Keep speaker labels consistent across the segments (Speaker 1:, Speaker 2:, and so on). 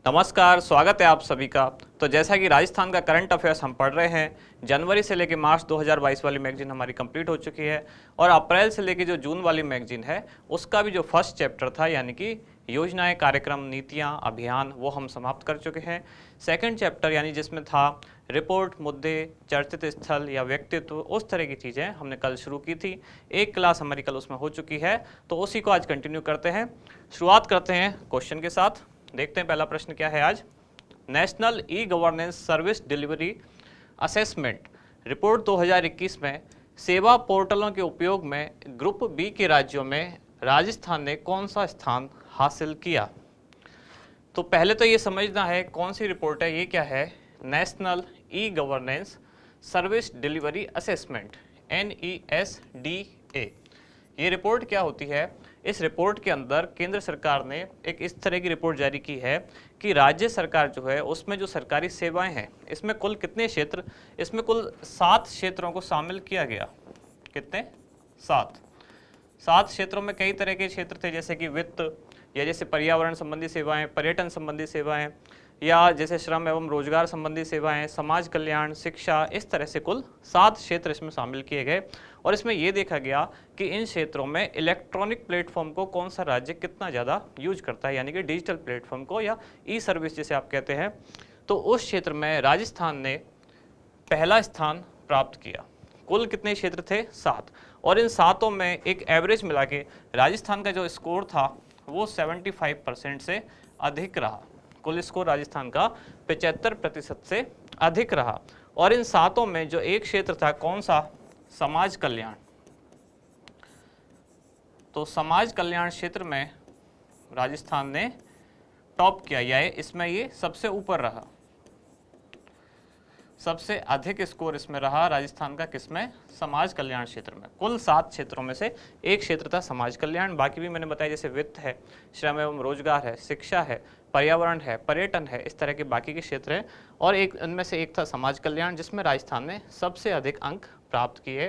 Speaker 1: नमस्कार, स्वागत है आप सभी का। तो जैसा कि राजस्थान का करंट अफेयर्स हम पढ़ रहे हैं, जनवरी से लेकर मार्च 2022 वाली मैगजीन हमारी कंप्लीट हो चुकी है और अप्रैल से लेकर जो जून वाली मैगजीन है उसका भी जो फर्स्ट चैप्टर था यानी कि योजनाएं, कार्यक्रम, नीतियां, अभियान, वो हम समाप्त कर चुके हैं। सेकंड चैप्टर यानी जिसमें था रिपोर्ट, मुद्दे, चर्चित स्थल या व्यक्तित्व, उस तरह की चीज़ें हमने कल शुरू की थी। एक क्लास हमारी कल उसमें हो चुकी है, तो उसी को आज कंटिन्यू करते हैं। शुरुआत करते हैं क्वेश्चन के साथ। देखते हैं पहला प्रश्न क्या है आज। National e governance service delivery assessment report 2021 में सेवा पोर्टलों के उपयोग में ग्रुप बी के राज्यों में राजस्थान ने कौन सा स्थान हासिल किया। तो पहले तो ये समझना है कौन सी रिपोर्ट है, ये क्या है, national e governance service delivery assessment NESDA। ये रिपोर्ट क्या होती है? इस रिपोर्ट के अंदर केंद्र सरकार ने एक इस तरह की रिपोर्ट जारी की है कि राज्य सरकार जो है उसमें जो सरकारी सेवाएं हैं, इसमें कुल कितने क्षेत्र, इसमें कुल 7 क्षेत्रों को शामिल किया गया। कितने? 7 क्षेत्रों में कई तरह के क्षेत्र थे, जैसे कि वित्त, या जैसे पर्यावरण संबंधी सेवाएं, पर्यटन संबंधी सेवाएं, या जैसे श्रम एवं रोजगार संबंधी सेवाएं, समाज कल्याण, शिक्षा, इस तरह से कुल 7 क्षेत्र इसमें शामिल किए गए। और इसमें यह देखा गया कि इन क्षेत्रों में इलेक्ट्रॉनिक प्लेटफॉर्म को कौन सा राज्य कितना ज़्यादा यूज करता है, यानी कि डिजिटल प्लेटफॉर्म को या ई सर्विस जिसे आप कहते हैं। तो उस क्षेत्र में राजस्थान ने पहला स्थान प्राप्त किया। कुल कितने क्षेत्र थे? 7। और इन 7 में एक एवरेज मिला के राजस्थान का जो स्कोर था वो 75% से अधिक रहा। कुल स्कोर राजस्थान का 75% से अधिक रहा। और इन 7 में जो एक क्षेत्र था, कौन सा? समाज कल्याण। तो समाज कल्याण क्षेत्र में राजस्थान ने टॉप किया, या इसमें ये सबसे ऊपर रहा। सबसे अधिक स्कोर इसमें रहा राजस्थान का, किसमें? समाज कल्याण क्षेत्र में। कुल 7 क्षेत्रों में से एक क्षेत्र था समाज कल्याण। बाकी भी मैंने बताया, जैसे वित्त है, श्रम एवं रोजगार है, शिक्षा है, पर्यावरण है, पर्यटन है, इस तरह के बाकी के क्षेत्र हैं। और एक इनमें से एक था समाज कल्याण, जिसमें राजस्थान ने सबसे अधिक अंक प्राप्त किए।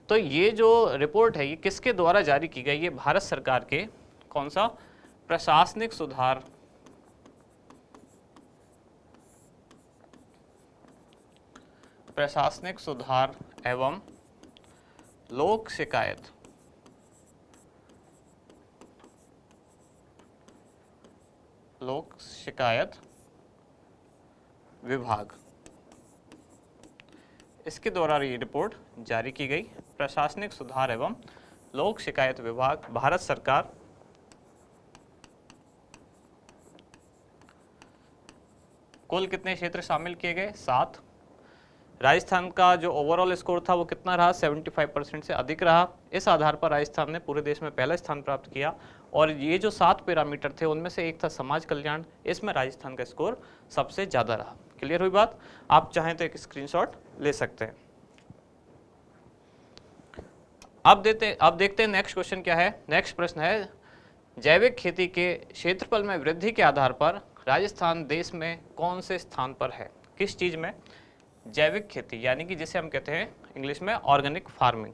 Speaker 1: तो ये जो रिपोर्ट है ये किसके द्वारा जारी की गई? ये भारत सरकार के कौन सा? प्रशासनिक सुधार एवं लोक शिकायत विभाग, इसके द्वारा ये रिपोर्ट जारी की गई। प्रशासनिक सुधार एवं लोक शिकायत विभाग, भारत सरकार। कुल कितने क्षेत्र शामिल किए गए? 7। राजस्थान का जो ओवरऑल स्कोर था वो कितना रहा? 75% से अधिक रहा। इस आधार पर राजस्थान ने पूरे देश में पहला स्थान प्राप्त किया। और ये जो 7 पैरामीटर थे उनमें से एक था समाज कल्याण, इसमें राजस्थान का स्कोर सबसे ज़्यादा रहा। क्लियर हुई बात? आप चाहें तो एक स्क्रीनशॉट ले सकते हैं। अब देखते हैं नेक्स्ट क्वेश्चन क्या है। नेक्स्ट प्रश्न है, जैविक खेती के क्षेत्रफल में वृद्धि के आधार पर राजस्थान देश में कौन से स्थान पर है? किस चीज़ में? जैविक खेती, यानी कि जिसे हम कहते हैं इंग्लिश में ऑर्गेनिक फार्मिंग।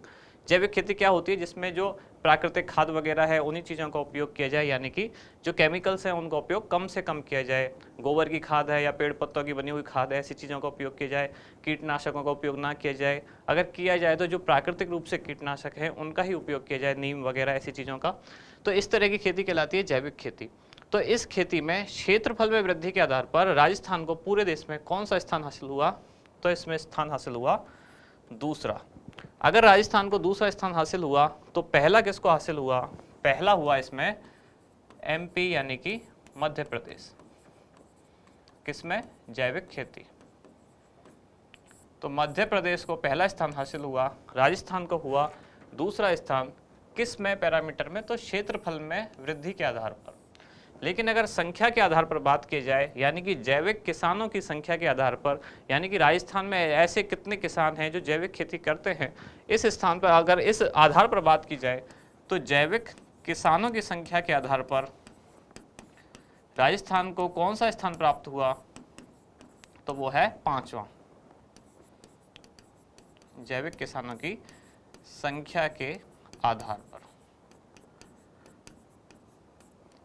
Speaker 1: जैविक खेती क्या होती है? जिसमें जो प्राकृतिक खाद वगैरह है उन्हीं चीज़ों का उपयोग किया जाए, यानी कि जो केमिकल्स हैं उनका उपयोग कम से कम किया जाए। गोबर की खाद है या पेड़ पत्तों की बनी हुई खाद है, ऐसी चीज़ों का उपयोग किया जाए। कीटनाशकों का उपयोग ना किया जाए। अगर किया जाए तो जो प्राकृतिक रूप से कीटनाशक हैं उनका ही उपयोग किया जाए, नीम वगैरह ऐसी चीज़ों का। तो इस तरह की खेती कहलाती है जैविक खेती। तो इस खेती में क्षेत्रफल में वृद्धि के आधार पर राजस्थान को पूरे देश में कौन सा स्थान हासिल हुआ? तो इसमें स्थान हासिल हुआ दूसरा। अगर राजस्थान को दूसरा स्थान हासिल हुआ तो पहला किसको हासिल हुआ? पहला हुआ इसमें MP यानी कि मध्य प्रदेश। किसमें? जैविक खेती। तो मध्य प्रदेश को पहला स्थान हासिल हुआ, राजस्थान को हुआ दूसरा स्थान। किस में पैरामीटर में? तो क्षेत्रफल में वृद्धि के आधार पर। लेकिन अगर संख्या के आधार पर बात की जाए, यानी कि जैविक किसानों की संख्या के आधार पर, यानी कि राजस्थान में ऐसे कितने किसान हैं जो जैविक खेती करते हैं, इस स्थान पर अगर इस आधार पर बात की जाए तो जैविक किसानों की संख्या के आधार पर राजस्थान को कौन सा स्थान प्राप्त हुआ? तो वो है 5वां। जैविक किसानों की संख्या के आधार पर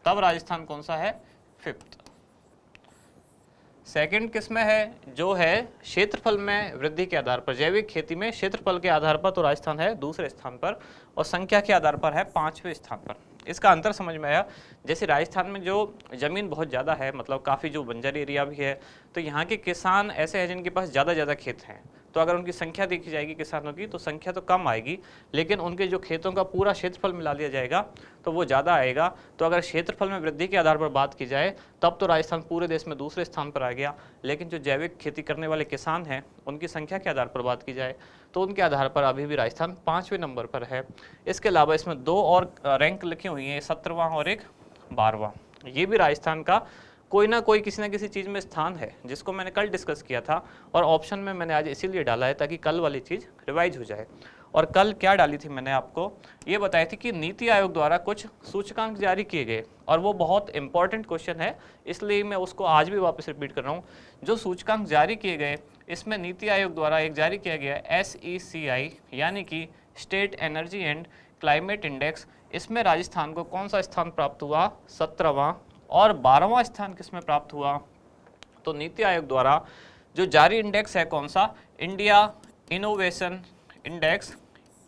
Speaker 1: तब राजस्थान कौन सा है? 5th। सेकंड किस में है, जो है क्षेत्रफल में वृद्धि के आधार पर, जैविक खेती में क्षेत्रफल के आधार पर तो राजस्थान है दूसरे स्थान पर और संख्या के आधार पर है 5वें स्थान पर। इसका अंतर समझ में आया। जैसे राजस्थान में जो ज़मीन बहुत ज़्यादा है, मतलब काफ़ी जो बंजर एरिया भी है, तो यहाँ के किसान ऐसे हैं जिनके पास ज़्यादा खेत हैं, तो अगर उनकी संख्या देखी जाएगी किसानों की तो संख्या तो कम आएगी, लेकिन उनके जो खेतों का पूरा क्षेत्रफल मिला लिया जाएगा तो वो ज़्यादा आएगा। तो अगर क्षेत्रफल में वृद्धि के आधार पर बात की जाए तब तो राजस्थान पूरे देश में दूसरे स्थान पर आ गया, लेकिन जो जैविक खेती करने वाले किसान हैं उनकी संख्या के आधार पर बात की जाए तो उनके आधार पर अभी भी राजस्थान 5वें नंबर पर है। इसके अलावा इसमें 2 और रैंक लिखी हुई हैं, 17वां और एक 12वां। ये भी राजस्थान का कोई ना कोई किसी न किसी चीज़ में स्थान है, जिसको मैंने कल डिस्कस किया था और ऑप्शन में मैंने आज इसीलिए डाला है ताकि कल वाली चीज़ रिवाइज हो जाए। और कल क्या डाली थी मैंने आपको, ये बताई थी कि नीति आयोग द्वारा कुछ सूचकांक जारी किए गए और वो बहुत इंपॉर्टेंट क्वेश्चन है, इसलिए मैं उसको आज भी वापस रिपीट कर रहा हूँ। जो सूचकांक जारी किए गए इसमें नीति आयोग द्वारा एक जारी किया गया SECI यानी कि state energy and climate index. इसमें राजस्थान को कौन सा स्थान प्राप्त हुआ, 17वां। और 12वां स्थान किसमें प्राप्त हुआ, तो नीति आयोग द्वारा जो जारी इंडेक्स है कौन सा, इंडिया इनोवेशन इंडेक्स,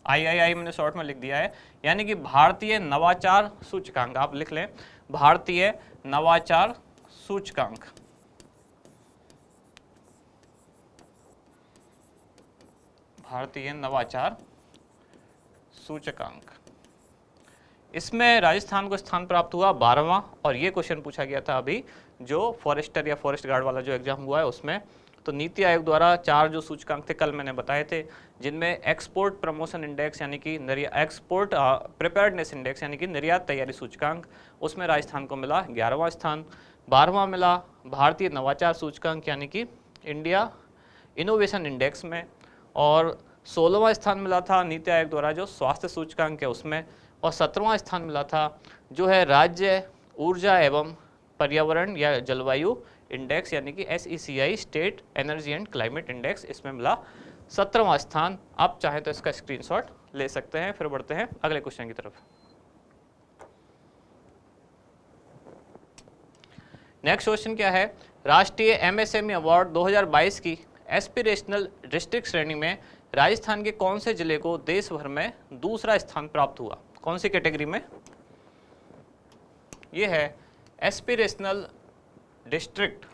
Speaker 1: III मैंने शॉर्ट में लिख दिया है, यानी कि भारतीय नवाचार सूचकांक। आप लिख लें भारतीय नवाचार सूचकांक। भारतीय नवाचार सूचकांक, इसमें राजस्थान को स्थान प्राप्त हुआ 12वां। और ये क्वेश्चन पूछा गया था अभी जो फॉरेस्टर या फॉरेस्ट गार्ड वाला जो एग्जाम हुआ है उसमें। तो नीति आयोग द्वारा 4 जो सूचकांक थे कल मैंने बताए थे, जिनमें एक्सपोर्ट प्रमोशन इंडेक्स यानी कि एक्सपोर्ट प्रिपेयर्डनेस इंडेक्स यानी कि निर्यात तैयारी सूचकांक, उसमें राजस्थान को मिला 11वां स्थान। 12वां मिला भारतीय नवाचार सूचकांक यानी कि इंडिया इनोवेशन इंडेक्स में। और 16वां स्थान मिला था नीति आयोग द्वारा जो स्वास्थ्य सूचकांक है उसमें। और 17वां स्थान मिला था जो है राज्य ऊर्जा एवं पर्यावरण या जलवायु इंडेक्स यानी कि SECI state energy and climate index, इसमें मिला 17वां स्थान। आप चाहें तो इसका स्क्रीनशॉट ले सकते हैं। फिर बढ़ते हैं अगले क्वेश्चन की तरफ। नेक्स्ट क्वेश्चन क्या है, राष्ट्रीय MSME अवार्ड 2022 की एस्पिरेशनल डिस्ट्रिक्ट श्रेणी में राजस्थान के कौन से जिले को देश भर में दूसरा स्थान प्राप्त हुआ, कौन सी कैटेगरी में, ये है एस्पिरेशनल डिस्ट्रिक्ट।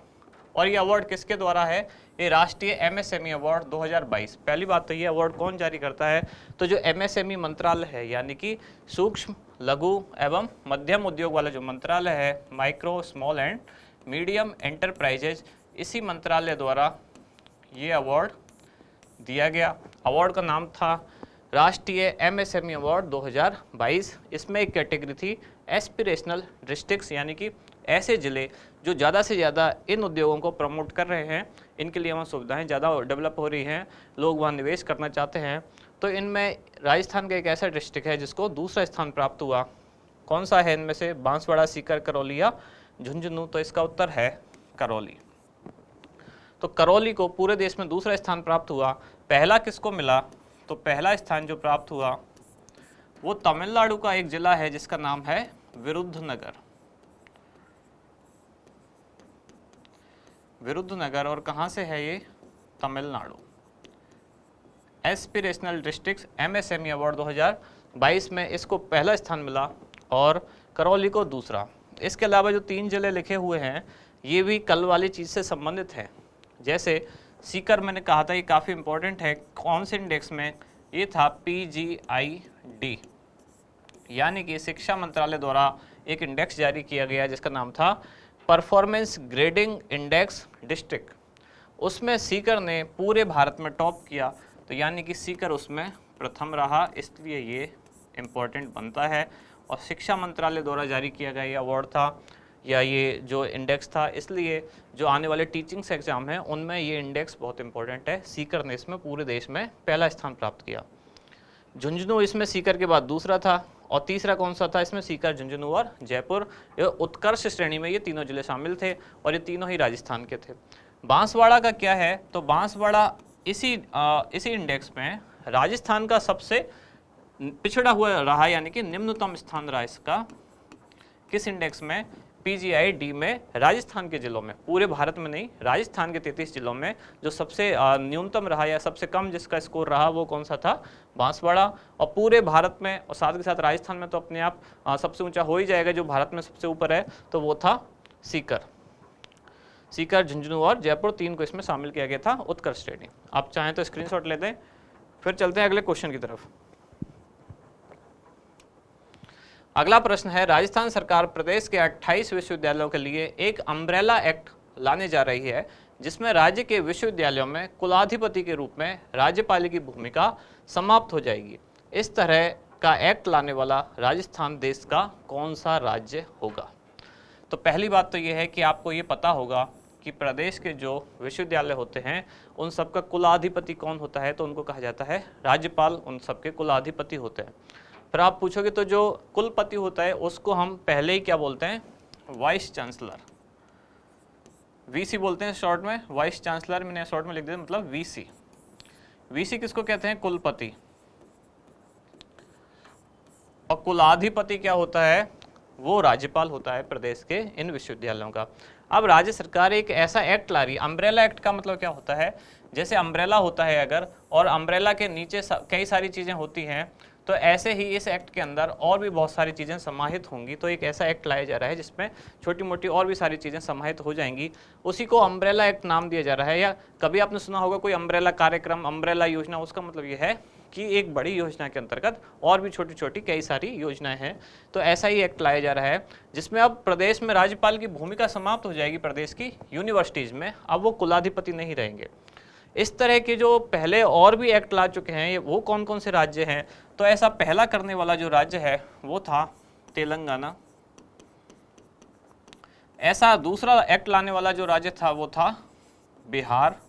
Speaker 1: और ये अवार्ड किसके द्वारा है, ये राष्ट्रीय MSME अवार्ड 2022। पहली बात तो ये अवार्ड कौन जारी करता है, तो जो MSME मंत्रालय है यानी कि सूक्ष्म लघु एवं मध्यम उद्योग वाला जो मंत्रालय है, micro small and medium enterprises, इसी मंत्रालय द्वारा ये अवार्ड दिया गया। अवार्ड का नाम था राष्ट्रीय MSME अवार्ड 2022। इसमें एक कैटेगरी थी एस्पिरेशनल डिस्ट्रिक्ट्स यानी कि ऐसे ज़िले जो ज़्यादा से ज़्यादा इन उद्योगों को प्रमोट कर रहे हैं, इनके लिए वहाँ सुविधाएं ज़्यादा डेवलप हो रही हैं, लोग वहाँ निवेश करना चाहते हैं। तो इनमें राजस्थान का एक ऐसा डिस्ट्रिक्ट है जिसको दूसरा स्थान प्राप्त हुआ। कौन सा है इनमें से, बांसवाड़ा, सीकर, करौली या झुंझुनू, तो इसका उत्तर है करौली। तो करौली को पूरे देश में दूसरा स्थान प्राप्त हुआ। पहला किसको मिला, तो पहला स्थान जो प्राप्त हुआ वो तमिलनाडु का एक जिला है जिसका नाम है विरुद्धनगर। विरुद्धनगर, और कहाँ से है ये, Tamil Nadu. Aspirational district MSME award 2022 में इसको पहला स्थान मिला और करौली को दूसरा। इसके अलावा जो 3 जिले लिखे हुए हैं ये भी कल वाली चीज़ से संबंधित है। जैसे सीकर मैंने कहा था ये काफ़ी इंपॉर्टेंट है, कौन से इंडेक्स में, ये था PGID यानी कि शिक्षा मंत्रालय द्वारा एक इंडेक्स जारी किया गया जिसका नाम था परफॉर्मेंस ग्रेडिंग इंडेक्स डिस्ट्रिक्ट। उसमें सीकर ने पूरे भारत में टॉप किया, तो यानी कि सीकर उसमें प्रथम रहा, इसलिए ये इम्पोर्टेंट बनता है। और शिक्षा मंत्रालय द्वारा जारी किया गया ये अवार्ड था या ये जो इंडेक्स था, इसलिए जो आने वाले टीचिंग्स एग्जाम हैं उनमें ये इंडेक्स बहुत इंपॉर्टेंट है। सीकर ने इसमें पूरे देश में पहला स्थान प्राप्त किया। झुंझुनू इसमें सीकर के बाद दूसरा था। और तीसरा कौन सा था इसमें, सीकर, झुंझुनू और जयपुर। ये उत्कर्ष श्रेणी में ये तीनों जिले शामिल थे और ये तीनों ही राजस्थान के थे। बांसवाड़ा का क्या है, तो बांसवाड़ा इसी इंडेक्स में राजस्थान का सबसे पिछड़ा हुआ रहा, यानी कि निम्नतम स्थान रहा इसका। किस इंडेक्स में, PGI-D में राजस्थान के जिलों में, पूरे भारत में नहीं, राजस्थान के 33 जिलों में जो सबसे न्यूनतम रहा या सबसे कम जिसका स्कोर रहा वो कौन सा था? बांसवाड़ा। और पूरे भारत में और साथ के साथ राजस्थान में तो अपने आप सबसे ऊंचा हो ही जाएगा, जो भारत में सबसे ऊपर है, तो वो था सीकर। सीकर, झुंझुनू और जयपुर, 3 को इसमें शामिल किया गया था उत्कर्ष श्रेणी। आप चाहें तो स्क्रीनशॉट लेते हैं, फिर चलते हैं अगले क्वेश्चन की तरफ। अगला प्रश्न है, राजस्थान सरकार प्रदेश के 28 विश्वविद्यालयों के लिए एक अम्ब्रेला एक्ट लाने जा रही है, जिसमें राज्य के विश्वविद्यालयों में कुलाधिपति के रूप में राज्यपाल की भूमिका समाप्त हो जाएगी। इस तरह का एक्ट लाने वाला राजस्थान देश का कौन सा राज्य होगा? तो पहली बात तो ये है कि आपको ये पता होगा कि प्रदेश के जो विश्वविद्यालय होते हैं उन सबका कुलाधिपति कौन होता है, तो उनको कहा जाता है राज्यपाल, उन सबके कुलाधिपति होते हैं। फिर आप पूछोगे तो जो कुलपति होता है उसको हम पहले ही क्या बोलते हैं? वाइस चांसलर, वीसी बोलते हैं शॉर्ट में, वाइस चांसलर मैंने शॉर्ट में लिख दिया, मतलब वीसी। वीसी किसको कहते हैं? कुलपति। और कुलाधिपति क्या होता है? वो राज्यपाल होता है प्रदेश के इन विश्वविद्यालयों का। अब राज्य सरकार एक ऐसा एक्ट ला रही है, अम्ब्रेला एक्ट का मतलब क्या होता है? जैसे अम्ब्रेला होता है अगर, और अम्ब्रेला के नीचे कई सारी चीजें होती हैं, तो ऐसे ही इस एक्ट के अंदर और भी बहुत सारी चीज़ें समाहित होंगी। तो एक ऐसा एक्ट लाया जा रहा है जिसमें छोटी मोटी और भी सारी चीज़ें समाहित हो जाएंगी, उसी को अम्ब्रेला एक्ट नाम दिया जा रहा है। या कभी आपने सुना होगा कोई अम्ब्रेला कार्यक्रम, अम्ब्रेला योजना, उसका मतलब ये है कि एक बड़ी योजना के अंतर्गत और भी छोटी छोटी कई सारी योजनाएं हैं। तो ऐसा ही एक्ट लाया जा रहा है जिसमें अब प्रदेश में राज्यपाल की भूमिका समाप्त हो जाएगी प्रदेश की यूनिवर्सिटीज़ में, अब वो कुलाधिपति नहीं रहेंगे। इस तरह के जो पहले और भी एक्ट ला चुके हैं वो कौन कौन से राज्य हैं? तो ऐसा पहला करने वाला जो राज्य है वो था तेलंगाना। ऐसा दूसरा एक्ट लाने वाला जो राज्य था वो था बिहार।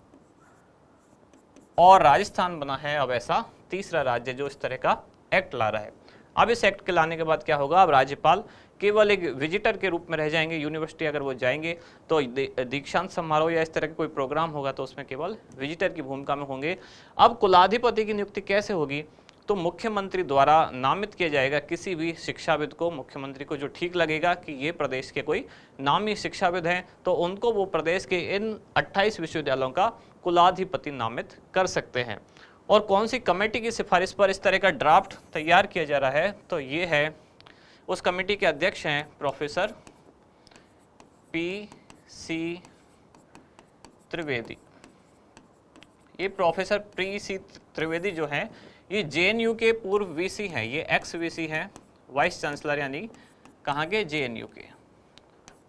Speaker 1: और राजस्थान बना है अब ऐसा तीसरा राज्य जो इस तरह का एक्ट ला रहा है। अब इस एक्ट के लाने के बाद क्या होगा? अब राज्यपाल केवल एक विजिटर के रूप में रह जाएंगे यूनिवर्सिटी। अगर वो जाएंगे तो दीक्षांत समारोह या इस तरह का कोई प्रोग्राम होगा तो उसमें केवल विजिटर की भूमिका में होंगे। अब कुलाधिपति की नियुक्ति कैसे होगी? तो मुख्यमंत्री द्वारा नामित किया जाएगा किसी भी शिक्षाविद को। मुख्यमंत्री को जो ठीक लगेगा कि ये प्रदेश के कोई नामी शिक्षाविद हैं तो उनको वो प्रदेश के इन 28 विश्वविद्यालयों का कुलाधिपति नामित कर सकते हैं। और कौन सी कमेटी की सिफारिश पर इस तरह का ड्राफ्ट तैयार किया जा रहा है? तो ये है, उस कमेटी के अध्यक्ष हैं प्रोफेसर P.C. त्रिवेदी। ये प्रोफेसर P.C. त्रिवेदी जो हैं ये JNU के पूर्व वीसी हैं, ये एक्स वीसी हैं, वाइस चांसलर, यानी कहाँ के? JNU के।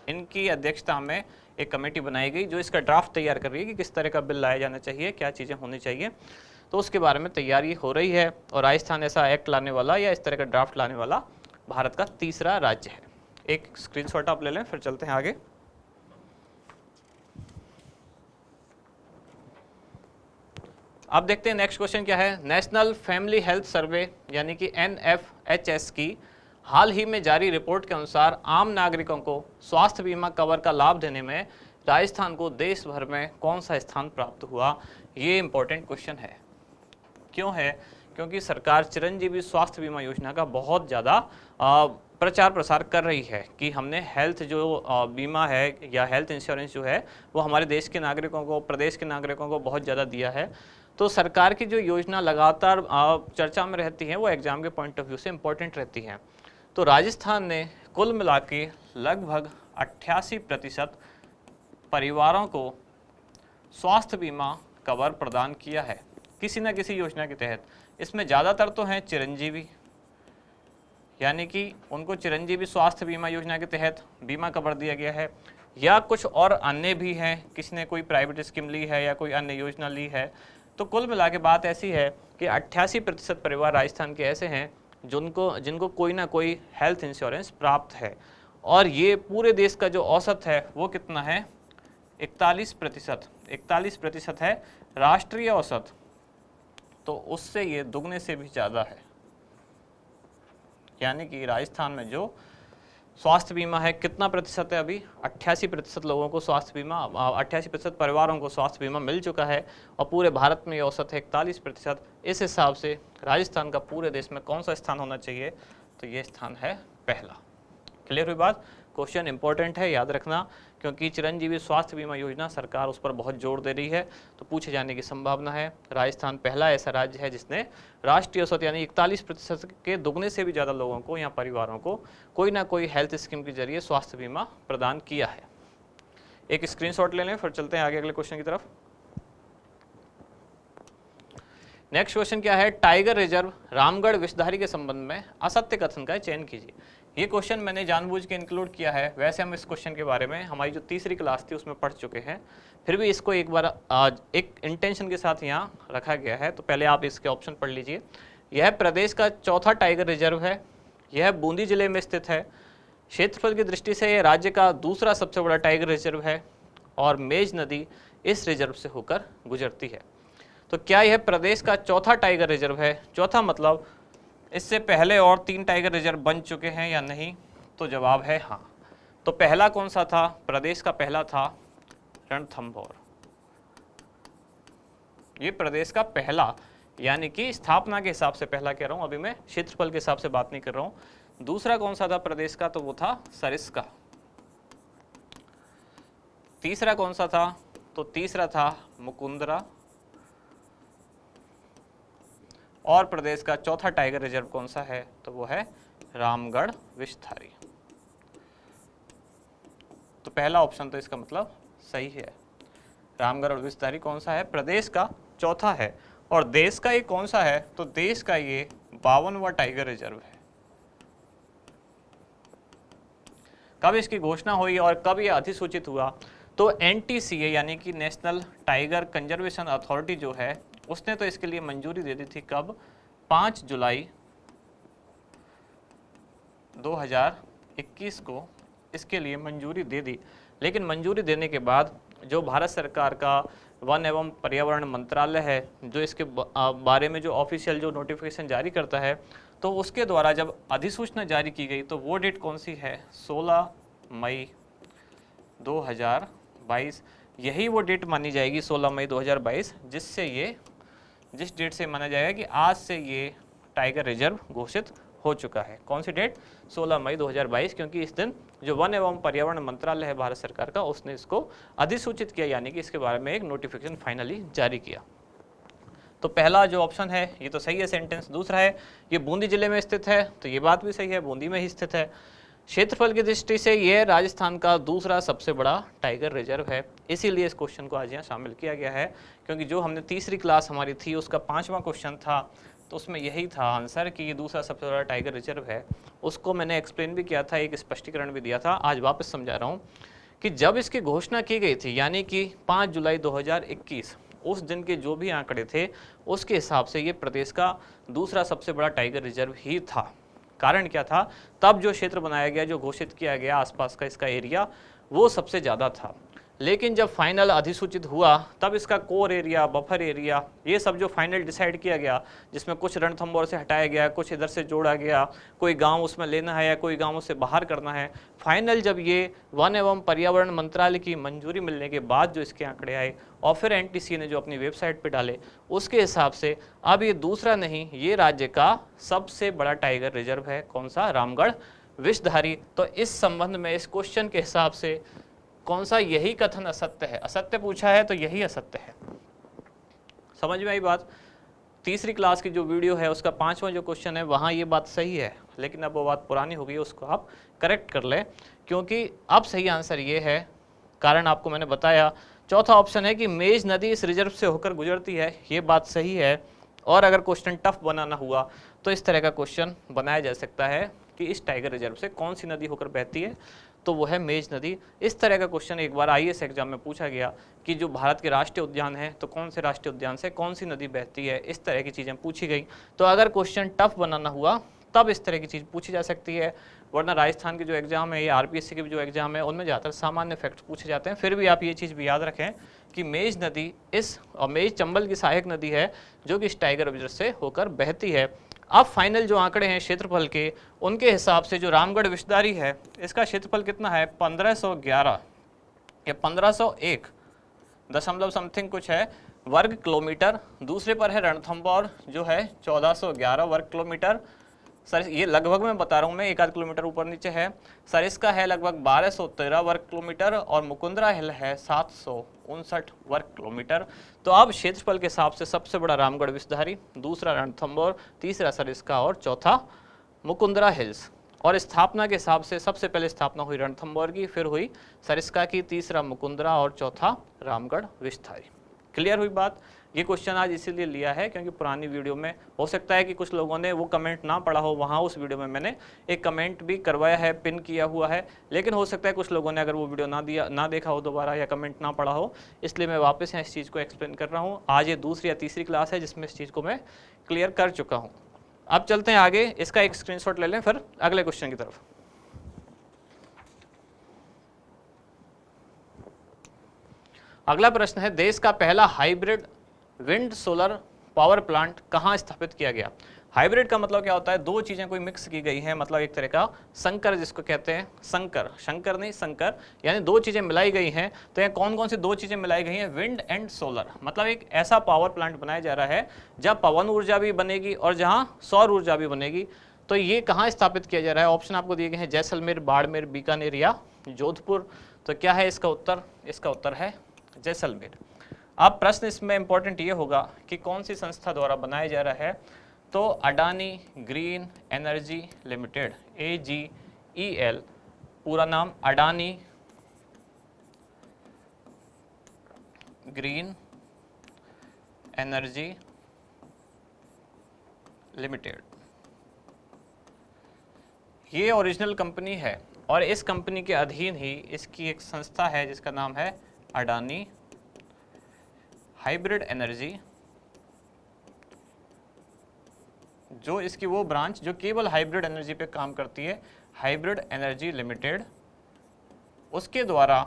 Speaker 1: इनकी अध्यक्षता में एक कमेटी बनाई गई जो इसका ड्राफ्ट तैयार कर रही है कि किस तरह का बिल लाया जाना चाहिए, क्या चीज़ें होनी चाहिए। तो उसके बारे में तैयारी हो रही है और राजस्थान ऐसा एक्ट लाने वाला या इस तरह का ड्राफ्ट लाने वाला भारत का तीसरा राज्य है। एक स्क्रीनशॉट आप ले लें, फिर चलते हैं आगे। अब देखते हैं नेक्स्ट क्वेश्चन क्या है। नेशनल फैमिली हेल्थ सर्वे यानी कि NFHS की हाल ही में जारी रिपोर्ट के अनुसार आम नागरिकों को स्वास्थ्य बीमा कवर का लाभ देने में राजस्थान को देश भर में कौन सा स्थान प्राप्त हुआ? ये इंपॉर्टेंट क्वेश्चन है। क्यों है? क्योंकि सरकार चिरंजीवी स्वास्थ्य बीमा योजना का बहुत ज़्यादा प्रचार प्रसार कर रही है कि हमने हेल्थ जो बीमा है या हेल्थ इंश्योरेंस जो है वो हमारे देश के नागरिकों को, प्रदेश के नागरिकों को बहुत ज़्यादा दिया है। तो सरकार की जो योजना लगातार चर्चा में रहती है वो एग्जाम के पॉइंट ऑफ व्यू से इम्पोर्टेंट रहती हैं। तो राजस्थान ने कुल मिला के लगभग 88% परिवारों को स्वास्थ्य बीमा कवर प्रदान किया है किसी न किसी योजना के तहत। इसमें ज़्यादातर तो हैं चिरंजीवी, यानी कि उनको चिरंजीवी स्वास्थ्य बीमा योजना के तहत बीमा कवर दिया गया है, या कुछ और अन्य भी हैं, किसी ने कोई प्राइवेट स्कीम ली है या कोई अन्य योजना ली है। तो कुल मिला के बात ऐसी है कि 88% परिवार राजस्थान के ऐसे हैं जिनको कोई ना कोई हेल्थ इंश्योरेंस प्राप्त है। और ये पूरे देश का जो औसत है वो कितना है? 41% है राष्ट्रीय औसत। तो उससे ये दुगने से भी ज़्यादा है, यानी कि राजस्थान में जो स्वास्थ्य बीमा है कितना प्रतिशत है? अभी 88% लोगों को स्वास्थ्य बीमा, 88% परिवारों को स्वास्थ्य बीमा मिल चुका है और पूरे भारत में ये औसत है 41%। इस हिसाब से राजस्थान का पूरे देश में कौन सा स्थान होना चाहिए? तो ये स्थान है पहला। क्लियर हुई बात? क्वेश्चन इंपॉर्टेंट है, याद रखना, क्योंकि चिरंजीवी स्वास्थ्य बीमा योजना सरकार उस पर बहुत जोर दे रही है, तो पूछे जाने की संभावना है। राजस्थान पहला ऐसा राज्य है जिसने राष्ट्रीय औसत यानी 41% के दुगने से भी ज़्यादा लोगों को या परिवारों को कोई ना कोई हेल्थ स्कीम के जरिए स्वास्थ्य बीमा प्रदान किया है। एक स्क्रीनशॉट ले लें, फिर चलते हैं आगे अगले क्वेश्चन की तरफ। नेक्स्ट क्वेश्चन क्या है, टाइगर रिजर्व रामगढ़ विषधारी के संबंध में असत्य कथन का चयन कीजिए। ये क्वेश्चन मैंने जानबूझ के इंक्लूड किया है, वैसे हम इस क्वेश्चन के बारे में हमारी जो तीसरी क्लास थी उसमें पढ़ चुके हैं, फिर भी इसको एक बार आज एक इंटेंशन के साथ यहाँ रखा गया है। तो पहले आप इसके ऑप्शन पढ़ लीजिए। यह प्रदेश का चौथा टाइगर रिजर्व है, यह बूंदी जिले में स्थित है, क्षेत्रफल की दृष्टि से यह राज्य का दूसरा सबसे बड़ा टाइगर रिजर्व है और मेज नदी इस रिजर्व से होकर गुजरती है। तो क्या यह प्रदेश का चौथा टाइगर रिजर्व है? चौथा मतलब इससे पहले और 3 टाइगर रिजर्व बन चुके हैं या नहीं? तो जवाब है हाँ। तो पहला कौन सा था? प्रदेश का पहला था रणथंभौर। ये प्रदेश का पहला, यानी कि स्थापना के हिसाब से पहला कह रहा हूं, अभी मैं क्षेत्रफल के हिसाब से बात नहीं कर रहा हूं। दूसरा कौन सा था प्रदेश का? तो वो था सरिस्का। तीसरा कौन सा था? तो तीसरा था मुकुंदरा। और प्रदेश का चौथा टाइगर रिजर्व कौन सा है? तो वो है रामगढ़ विषधारी। तो पहला ऑप्शन तो इसका मतलब सही है। रामगढ़ और विषधारी कौन सा है? प्रदेश का चौथा है। और देश का ये कौन सा है? तो देश का ये 52वां टाइगर रिजर्व है। कब इसकी घोषणा हुई और कब ये अधिसूचित हुआ? तो NTCA यानी कि नेशनल टाइगर कंजर्वेशन अथॉरिटी जो है उसने तो इसके लिए मंजूरी दे दी थी। कब? 5 जुलाई 2021 को इसके लिए मंजूरी दे दी। लेकिन मंजूरी देने के बाद जो भारत सरकार का वन एवं पर्यावरण मंत्रालय है, जो इसके बारे में जो ऑफिशियल जो नोटिफिकेशन जारी करता है, तो उसके द्वारा जब अधिसूचना जारी की गई तो वो डेट कौन सी है? 16 मई 2022। यही वो डेट मानी जाएगी 16 मई 2022, जिस डेट से माना जाएगा कि आज से ये टाइगर रिजर्व घोषित हो चुका है। कौन सी डेट? 16 मई 2022, क्योंकि इस दिन जो वन एवं पर्यावरण मंत्रालय है भारत सरकार का, उसने इसको अधिसूचित किया, यानी कि इसके बारे में एक नोटिफिकेशन फाइनली जारी किया। तो पहला जो ऑप्शन है ये तो सही है सेंटेंस। दूसरा है ये बूंदी जिले में स्थित है, तो ये बात भी सही है, बूंदी में ही स्थित है। क्षेत्रफल की दृष्टि से यह राजस्थान का दूसरा सबसे बड़ा टाइगर रिजर्व है, इसीलिए इस क्वेश्चन को आज यहाँ शामिल किया गया है, क्योंकि जो हमने तीसरी क्लास हमारी थी उसका 5वां क्वेश्चन था, तो उसमें यही था आंसर कि ये दूसरा सबसे बड़ा टाइगर रिजर्व है। उसको मैंने एक्सप्लेन भी किया था, एक स्पष्टीकरण भी दिया था, आज वापस समझा रहा हूँ कि जब इसकी घोषणा की गई थी, यानी कि 5 जुलाई 2021, उस दिन के जो भी आंकड़े थे उसके हिसाब से ये प्रदेश का दूसरा सबसे बड़ा टाइगर रिजर्व ही था। कारण क्या था? तब जो क्षेत्र बनाया गया, जो घोषित किया गया आसपास का इसका एरिया, वो सबसे ज़्यादा था। लेकिन जब फाइनल अधिसूचित हुआ तब इसका कोर एरिया, बफर एरिया, ये सब जो फाइनल डिसाइड किया गया, जिसमें कुछ रणथंभौर से हटाया गया, कुछ इधर से जोड़ा गया, कोई गांव उसमें लेना है या कोई गांव उससे बाहर करना है, फाइनल जब ये वन एवं पर्यावरण मंत्रालय की मंजूरी मिलने के बाद जो इसके आंकड़े आए और फिर NTCA ने जो अपनी वेबसाइट पर डाले, उसके हिसाब से अब ये दूसरा नहीं, ये राज्य का सबसे बड़ा टाइगर रिजर्व है। कौन सा? रामगढ़ विषधारी। तो इस संबंध में इस क्वेश्चन के हिसाब से कौन सा यही कथन असत्य है? असत्य पूछा है तो यही असत्य है। समझ में आई बात? तीसरी क्लास की जो वीडियो है उसका 5वां जो क्वेश्चन है वहाँ ये बात सही है, लेकिन अब वो बात पुरानी हो गई, उसको आप करेक्ट कर लें, क्योंकि अब सही आंसर ये है। कारण आपको मैंने बताया, चौथा ऑप्शन है कि मेज नदी इस रिजर्व से होकर गुजरती है, ये बात सही है। और अगर क्वेश्चन टफ बनाना हुआ तो इस तरह का क्वेश्चन बनाया जा सकता है कि इस टाइगर रिजर्व से कौन सी नदी होकर बहती है, तो वो है मेज नदी। इस तरह का क्वेश्चन एक बार IAS एग्जाम में पूछा गया कि जो भारत के राष्ट्रीय उद्यान है, तो कौन से राष्ट्रीय उद्यान से कौन सी नदी बहती है, इस तरह की चीज़ें पूछी गई। तो अगर क्वेश्चन टफ बनाना हुआ तब इस तरह की चीज़ पूछी जा सकती है, वरना राजस्थान के जो एग्जाम है या RPSC के जो एग्जाम है उनमें ज़्यादातर सामान्य फैक्ट पूछे जाते हैं। फिर भी आप ये चीज़ भी याद रखें कि मेज नदी और मेज चंबल की सहायक नदी है जो कि इस टाइगर रिजर्व से होकर बहती है। अब फाइनल जो आंकड़े हैं क्षेत्रफल के, उनके हिसाब से जो रामगढ़ विषधारी है इसका क्षेत्रफल कितना है? 1511 या 1501 दशमलव समथिंग कुछ है वर्ग किलोमीटर। दूसरे पर है रणथंभौर जो है 1411 वर्ग किलोमीटर। सर ये लगभग मैं बता रहा हूँ मैं, 1 आध किलोमीटर ऊपर नीचे है। सरिस्का है लगभग 1213 वर्ग किलोमीटर और मुकुंदरा हिल है 759 वर्ग किलोमीटर। तो अब क्षेत्रफल के हिसाब से सबसे बड़ा रामगढ़ विषधारी, दूसरा रणथंभौर, तीसरा सरिस्का और चौथा मुकुंदरा हिल्स। और स्थापना के हिसाब से सबसे पहले स्थापना हुई रणथंभौर की, फिर हुई सरिस्का की, तीसरा मुकुंदरा और चौथा रामगढ़ विषधारी। क्लियर हुई बात। ये क्वेश्चन आज इसीलिए लिया है क्योंकि पुरानी वीडियो में हो सकता है कि कुछ लोगों ने वो कमेंट ना पढ़ा हो, वहाँ उस वीडियो में मैंने एक कमेंट भी करवाया है, पिन किया हुआ है, लेकिन हो सकता है कुछ लोगों ने अगर वो वीडियो ना देखा हो दोबारा या कमेंट ना पढ़ा हो, इसलिए मैं वापस यहाँ इस चीज़ को एक्सप्लेन कर रहा हूँ। आज ये दूसरी या तीसरी क्लास है जिसमें इस चीज़ को मैं क्लियर कर चुका हूँ। अब चलते हैं आगे, इसका एक स्क्रीनशॉट ले लें फिर अगले क्वेश्चन की तरफ। अगला प्रश्न है, देश का पहला hybrid wind solar power plant कहाँ स्थापित किया गया। हाइब्रिड का मतलब क्या होता है, दो चीजें कोई मिक्स की गई हैं, मतलब एक तरह का संकर जिसको कहते हैं, शंकर नहीं संकर, यानी दो चीजें मिलाई गई हैं। तो ये कौन कौन सी दो चीजें मिलाई गई हैं, विंड एंड सोलर, मतलब एक ऐसा पावर प्लांट बनाया जा रहा है जहाँ पवन ऊर्जा भी बनेगी और जहाँ सौर ऊर्जा भी बनेगी। तो ये कहाँ स्थापित किया जा रहा है, ऑप्शन आपको दिए गए हैं, जैसलमेर, बाड़मेर, बीकानेर या जोधपुर। तो क्या है इसका उत्तर, इसका उत्तर है जैसलमेर। अब प्रश्न इसमें इंपॉर्टेंट ये होगा कि कौन सी संस्था द्वारा बनाया जा रहा है, तो Adani green energy limited, AGEL, पूरा नाम अडानी ग्रीन एनर्जी लिमिटेड, ये ओरिजिनल कंपनी है और इस कंपनी के अधीन ही इसकी एक संस्था है जिसका नाम है अडानी हाइब्रिड एनर्जी, जो इसकी वो ब्रांच जो केवल हाइब्रिड एनर्जी पे काम करती है, हाइब्रिड एनर्जी लिमिटेड, उसके द्वारा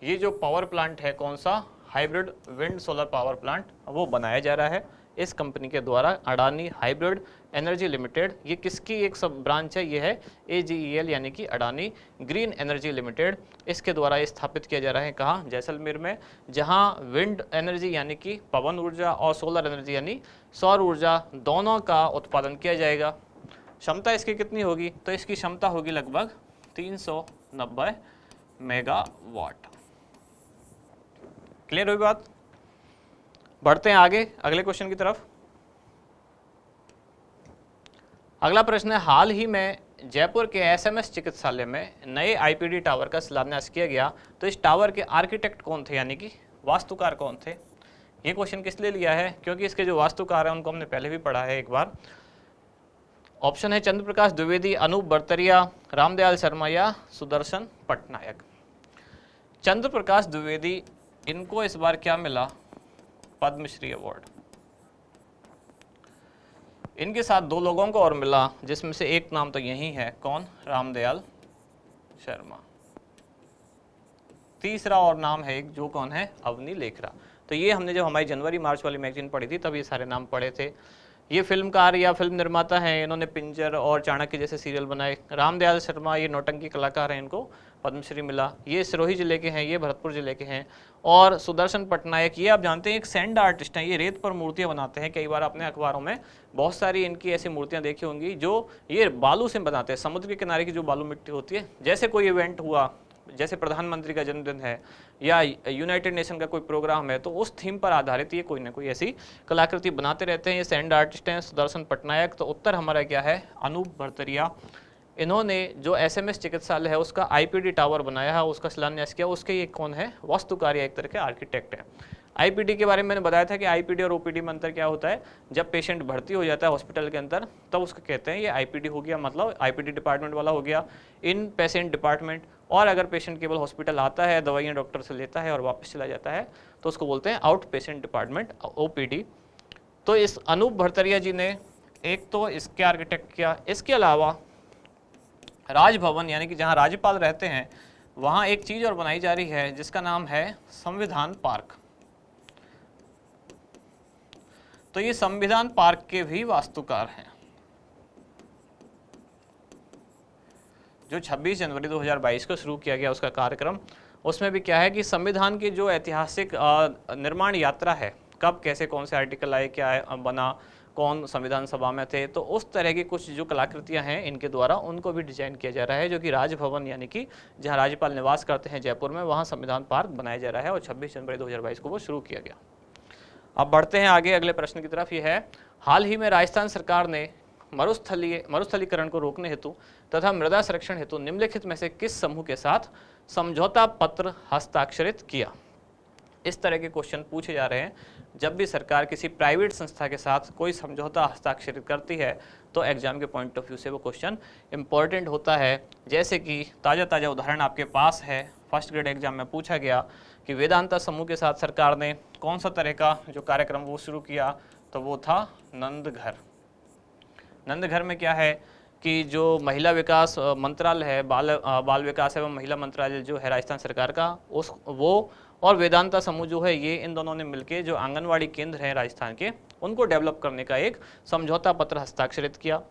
Speaker 1: ये जो पावर प्लांट है, कौन सा, hybrid wind solar power plant, वो बनाया जा रहा है इस कंपनी के द्वारा, अडानी हाइब्रिड एनर्जी लिमिटेड। ये किसकी एक सब ब्रांच है, ये है AGEL यानी कि अडानी ग्रीन एनर्जी लिमिटेड। इसके द्वारा ये स्थापित किया जा रहा है कहाँ, जैसलमेर में, जहाँ विंड एनर्जी यानी कि पवन ऊर्जा और सोलर एनर्जी यानी सौर ऊर्जा दोनों का उत्पादन किया जाएगा। क्षमता इसकी कितनी होगी, तो इसकी क्षमता होगी लगभग 390 मेगावाट। क्लियर हुई बात। बढ़ते हैं आगे अगले क्वेश्चन की तरफ। अगला प्रश्न है, हाल ही में जयपुर के SMS चिकित्सालय में नए IPD टावर का शिलान्यास किया गया, तो इस टावर के आर्किटेक्ट कौन थे, यानी कि वास्तुकार कौन थे। ये क्वेश्चन किस लिए लिया है, क्योंकि इसके जो वास्तुकार हैं उनको हमने पहले भी पढ़ा है एक बार। ऑप्शन है चंद्र प्रकाश द्विवेदी, अनूप बर्तरिया, रामदयाल शर्मा या सुदर्शन पटनायक। चंद्र प्रकाश द्विवेदी, इनको इस बार क्या मिला, पद्मश्री अवार्ड। इनके साथ दो लोगों को और मिला, जिसमें से एक नाम तो यही है, कौन, रामदयाल शर्मा। तीसरा और नाम है एक, जो कौन है, अवनी लेखरा। तो ये हमने जब हमारी जनवरी मार्च वाली मैगजीन पढ़ी थी तब ये सारे नाम पढ़े थे। ये फिल्मकार या फिल्म निर्माता हैं, इन्होंने पिंजर और चाणक्य जैसे सीरियल बनाए। रामदयाल शर्मा ये नौटंकी कलाकार हैं, इनको पद्मश्री मिला। ये सिरोही जिले के हैं, ये भरतपुर जिले के हैं। और सुदर्शन पटनायक, ये आप जानते हैं एक सैंड आर्टिस्ट हैं, ये रेत पर मूर्तियां बनाते हैं। कई बार आपने अखबारों में बहुत सारी इनकी ऐसी मूर्तियां देखी होंगी जो ये बालू से बनाते हैं, समुद्र के किनारे की जो बालू मिट्टी होती है। जैसे कोई इवेंट हुआ, जैसे प्रधानमंत्री का जन्मदिन है या यूनाइटेड नेशन का कोई प्रोग्राम है, तो उस थीम पर आधारित ये कोई ना कोई ऐसी कलाकृति बनाते रहते हैं। ये सैंड आर्टिस्ट हैं सुदर्शन पटनायक। तो उत्तर हमारा क्या है, अनूप भरतरिया। इन्होंने जो SMS चिकित्सालय है उसका IPD टावर बनाया है, उसका शिलान्यास किया। उसके ये कौन है, वास्तुकार या एक तरह के आर्किटेक्ट है। IPD के बारे में मैंने बताया था कि IPD और OPD में अंतर क्या होता है। जब पेशेंट भर्ती हो जाता है हॉस्पिटल के अंदर तब उसको कहते हैं ये IPD हो गया, मतलब IPD डिपार्टमेंट वाला हो गया, इन पेशेंट डिपार्टमेंट। और अगर पेशेंट केवल हॉस्पिटल आता है, दवाइयाँ डॉक्टर से लेता है और वापस चला जाता है, तो उसको बोलते हैं आउट पेशेंट डिपार्टमेंट, OPD। तो इस अनूप भरतरिया जी ने एक तो इसके आर्किटेक्ट किया। इसके अलावा राजभवन यानी कि जहाँ राज्यपाल रहते हैं वहाँ एक चीज़ और बनाई जा रही है जिसका नाम है संविधान पार्क। तो ये संविधान पार्क के भी वास्तुकार हैं। जो 26 जनवरी 2022 को शुरू किया गया उसका कार्यक्रम, उसमें भी क्या है कि संविधान की जो ऐतिहासिक निर्माण यात्रा है, कब कैसे कौन से आर्टिकल आए, क्या बना, कौन संविधान सभा में थे। तो उस तरह की कुछ जो कलाकृतियां हैं इनके द्वारा उनको भी डिजाइन किया जा रहा है, जो कि राजभवन यानी कि जहां राज्यपाल निवास करते हैं जयपुर में, वहां संविधान पार्क बनाया जा रहा है और 26 जनवरी 2022 को वो शुरू किया गया। अब बढ़ते हैं आगे अगले प्रश्न की तरफ। ये है, हाल ही में राजस्थान सरकार ने मरुस्थलीकरण को रोकने हेतु तथा मृदा संरक्षण हेतु निम्नलिखित में से किस समूह के साथ समझौता पत्र हस्ताक्षरित किया। इस तरह के क्वेश्चन पूछे जा रहे हैं। जब भी सरकार किसी प्राइवेट संस्था के साथ कोई समझौता हस्ताक्षरित करती है तो एग्जाम के पॉइंट ऑफ व्यू से वो क्वेश्चन इंपॉर्टेंट होता है। जैसे कि ताज़ा उदाहरण आपके पास है, फर्स्ट ग्रेड एग्जाम में पूछा गया कि वेदांता समूह के साथ सरकार ने कौन सा तरह का जो कार्यक्रम वो शुरू किया, तो वो था नंदघर। नंदघर में क्या है कि जो महिला विकास मंत्रालय है, बाल विकास एवं महिला मंत्रालय जो है राजस्थान सरकार का, वो और वेदांता समूह जो है, ये इन दोनों ने मिलकर जो आंगनवाड़ी केंद्र हैं राजस्थान के, उनको डेवलप करने का एक समझौता पत्र हस्ताक्षरित किया।